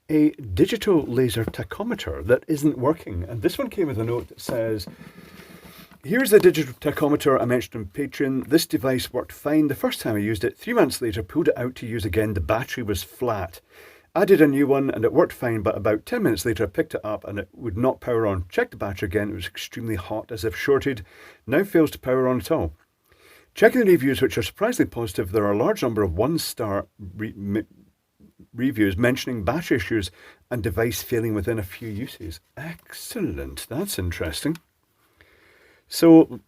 a digital laser tachometer that isn't working. And this one came with a note that says, here's the digital tachometer I mentioned on Patreon. This device worked fine the first time I used it. 3 months later, pulled it out to use again. The battery was flat. Added a new one and it worked fine, but about 10 minutes later I picked it up and it would not power on. Checked the battery again, it was extremely hot as if shorted. Now fails to power on at all. Checking the reviews, which are surprisingly positive, there are a large number of one-star reviews mentioning battery issues and device failing within a few uses. Excellent, that's interesting. So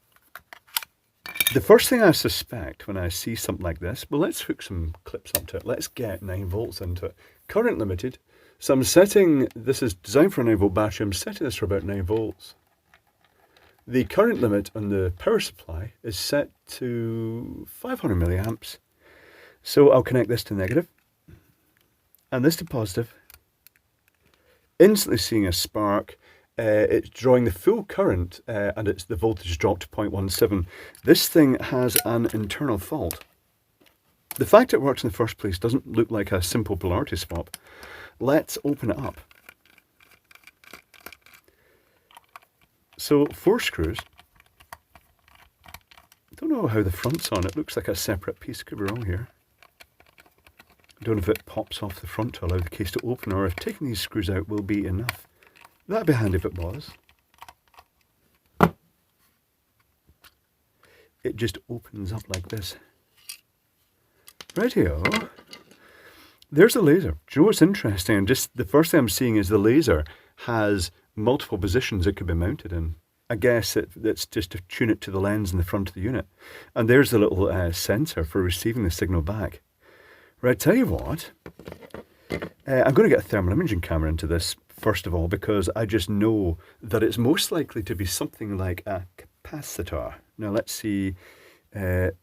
the first thing I suspect when I see something like this, well, let's hook some clips up to it. Let's get 9 volts into it. Current limited. So I'm setting, this is designed for a 9 volt battery. I'm setting this for about 9 volts. The current limit on the power supply is set to 500 milliamps. So I'll connect this to negative and this to positive. Instantly seeing a spark. It's drawing the full current and it's the voltage dropped to 0.17. This thing has an internal fault. The fact it works in the first place doesn't look like a simple polarity swap. Let's open it up. So 4 screws. I don't know how the front's on. It looks like a separate piece. Could be wrong here. I don't know if it pops off the front to allow the case to open or if taking these screws out will be enough. That'd be handy if it was. It just opens up like this. Rightio. There's a laser. Do you know what's interesting? Just the first thing I'm seeing is the laser has multiple positions it could be mounted in. I guess it's just to tune it to the lens in the front of the unit. And there's the little sensor for receiving the signal back. Right, tell you what. I'm going to get a thermal imaging camera into this, first of all, because I just know that it's most likely to be something like a capacitor. Now, let's see.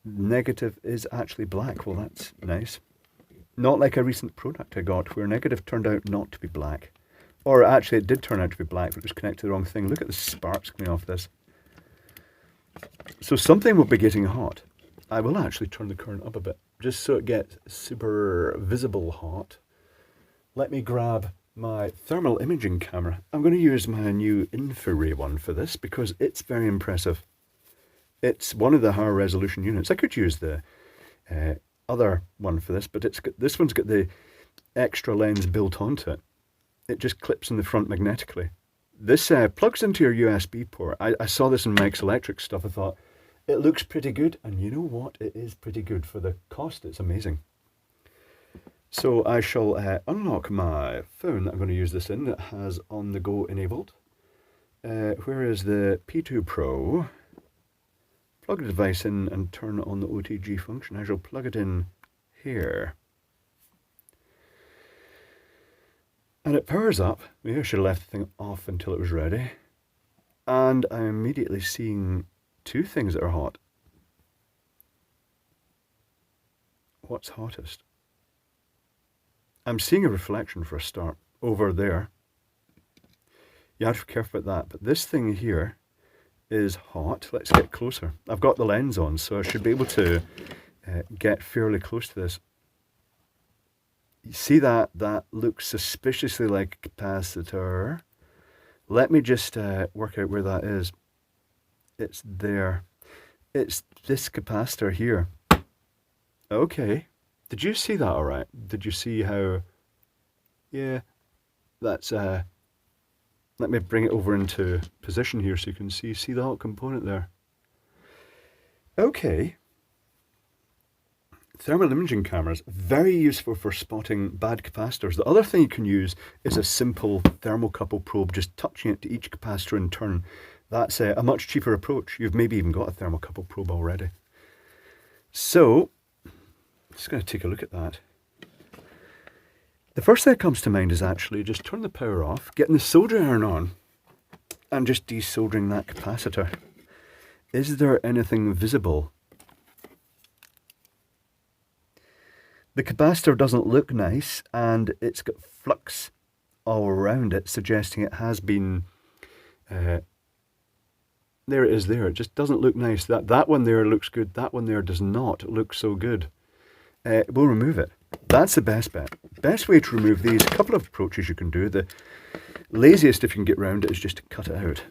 Negative is actually black. Well, that's nice. Not like a recent product I got where negative turned out not to be black. Or actually, it did turn out to be black, but it was connected to the wrong thing. Look at the sparks coming off this. So something will be getting hot. I will actually turn the current up a bit, just so it gets super visible hot. Let me grab my thermal imaging camera. I'm going to use my new Infiray one for this because it's very impressive. It's one of the higher resolution units. I could use the other one for this, but this one's got the extra lens built onto it. It just clips in the front magnetically. This plugs into your USB port. I saw this in Mike's Electric stuff. I thought, it looks pretty good. And you know what? It is pretty good. For the cost, it's amazing. So I shall unlock my phone that I'm going to use this in that has on the go enabled. Where is the P2 Pro? Plug the device in and turn on the OTG function. I shall plug it in here. And it powers up. Maybe I should have left the thing off until it was ready. And I'm immediately seeing 2 things that are hot. What's hottest? I'm seeing a reflection for a start over there. You have to be careful about that. But this thing here is hot. Let's get closer. I've got the lens on, so I should be able to get fairly close to this. You see that? That looks suspiciously like a capacitor. Let me just work out where that is. It's there. It's this capacitor here. Okay. Did you see that all right? Did you see how... Yeah, that's... Let me bring it over into position here so you can see the whole component there. Okay. Thermal imaging cameras, very useful for spotting bad capacitors. The other thing you can use is a simple thermocouple probe, just touching it to each capacitor in turn. That's a much cheaper approach. You've maybe even got a thermocouple probe already. So, just going to take a look at that. The first thing that comes to mind is actually just turn the power off, getting the soldering iron on, and just desoldering that capacitor. Is there anything visible? The capacitor doesn't look nice, and it's got flux all around it, suggesting it has been... there it is there. It just doesn't look nice. That one there looks good. That one there does not look so good. We'll remove it. That's the best bet. Best way to remove these, a couple of approaches you can do. The laziest, if you can get round it, is just to cut it out.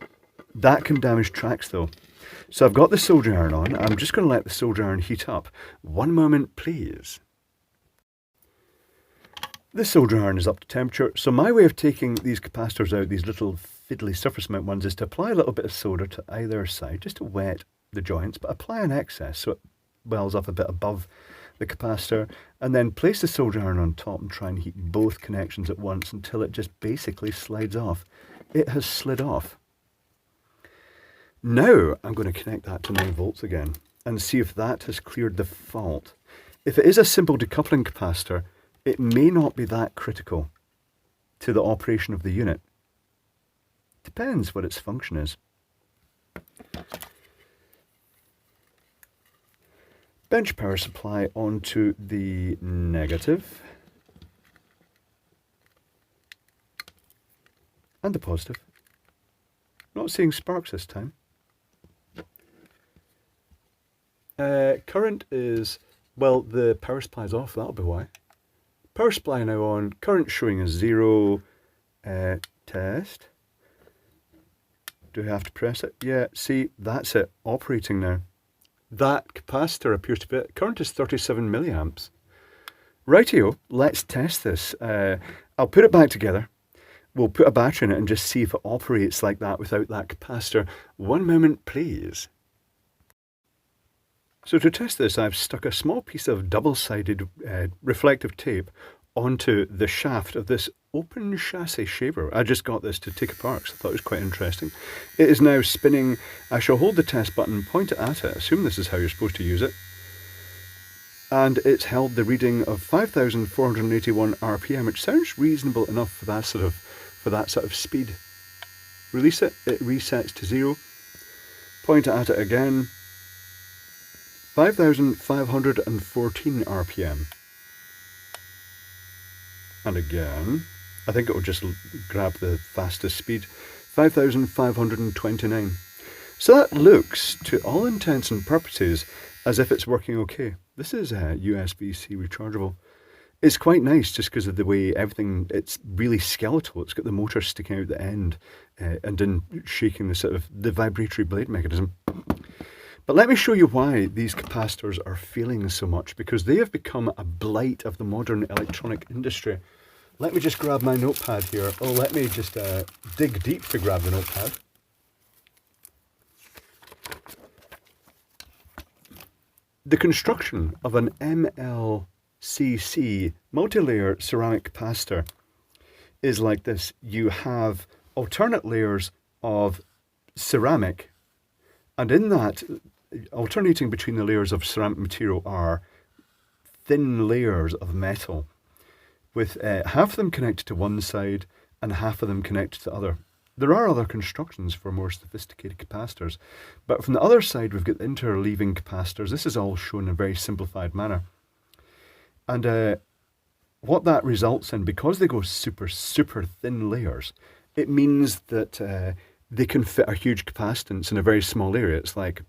That can damage tracks though. So I've got the soldering iron on. I'm just going to let the soldering iron heat up. One moment, please. The soldering iron is up to temperature. So my way of taking these capacitors out, these little fiddly surface mount ones, is to apply a little bit of solder to either side, just to wet the joints, but apply an excess so it wells up a bit above the capacitor, and then place the soldering iron on top and try and heat both connections at once until it just basically slides off. It has slid off. Now I'm going to connect that to 9 volts again and see if that has cleared the fault. If it is a simple decoupling capacitor, it may not be that critical to the operation of the unit. Depends what its function is. Bench power supply onto the negative and the positive. Not seeing sparks this time. Current is, well, the power supply is off, that'll be why. Power supply now on, current showing as 0, test. Do I have to press it? Yeah, see, that's it, operating now. That capacitor appears to be, current is 37 milliamps. Rightio, let's test this. I'll put it back together. We'll put a battery in it and just see if it operates like that without that capacitor. One moment, please. So to test this, I've stuck a small piece of double-sided reflective tape onto the shaft of this open chassis shaver. I just got this to take apart because I thought it was quite interesting. It is now spinning. I shall hold the test button, point it at it, assume this is how you're supposed to use it. And it's held the reading of 5,481 RPM, which sounds reasonable enough for that sort of speed. Release it, it resets to 0. Point it at it again. 5,514 RPM. And again, I think it will just grab the fastest speed, 5,529. So that looks, to all intents and purposes, as if it's working okay. This is USB-C rechargeable. It's quite nice just because of the way everything, it's really skeletal. It's got the motor sticking out the end and then shaking the vibratory blade mechanism. But let me show you why these capacitors are failing so much, because they have become a blight of the modern electronic industry. Let me just grab my notepad here. Oh, let me just dig deep to grab the notepad. The construction of an MLCC multi-layer ceramic capacitor is like this. You have alternate layers of ceramic, and in that, alternating between the layers of ceramic material are thin layers of metal, with half of them connected to one side and half of them connected to the other. There are other constructions for more sophisticated capacitors, but from the other side we've got the interleaving capacitors. This is all shown in a very simplified manner. And what that results in, because they go super thin layers, it means that they can fit a huge capacitance in a very small area. It's like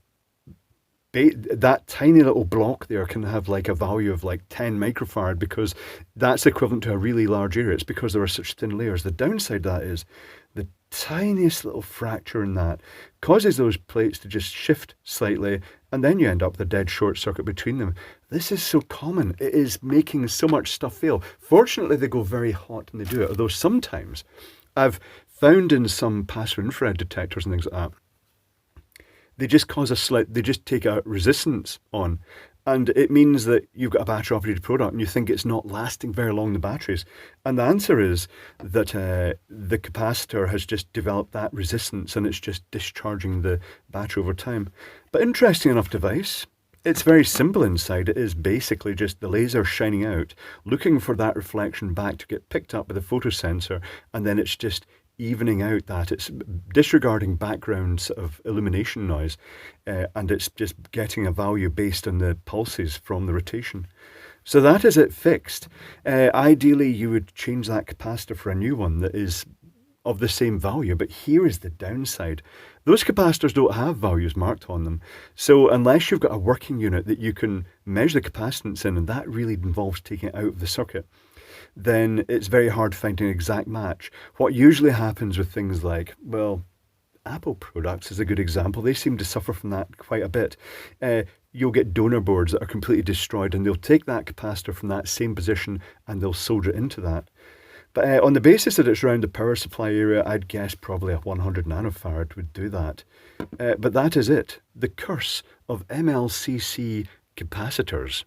that tiny little block there can have like a value of like 10 microfarad, because that's equivalent to a really large area. It's because there are such thin layers. The downside of that is the tiniest little fracture in that causes those plates to just shift slightly, and then you end up with a dead short circuit between them. This is so common. It is making so much stuff fail. Fortunately, they go very hot when they do it, although sometimes I've found in some passive infrared detectors and things like that, they just they just take a resistance on, and it means that you've got a battery operated product and you think it's not lasting very long, the batteries. And the answer is that the capacitor has just developed that resistance and it's just discharging the battery over time. But interesting enough device. It's very simple inside. It is basically just the laser shining out, looking for that reflection back to get picked up by the photosensor, and then it's just evening out that. It's disregarding background sort of illumination noise, and it's just getting a value based on the pulses from the rotation. So that is it fixed. Ideally, you would change that capacitor for a new one that is of the same value, but here is the downside. Those capacitors don't have values marked on them. So unless you've got a working unit that you can measure the capacitance in, and that really involves taking it out of the circuit, then it's very hard finding an exact match. What usually happens with things like, well, Apple products is a good example. They seem to suffer from that quite a bit. You'll get donor boards that are completely destroyed, and they'll take that capacitor from that same position and they'll solder it into that. But on the basis that it's around the power supply area, I'd guess probably a 100 nanofarad would do that. But that is it. The curse of MLCC capacitors.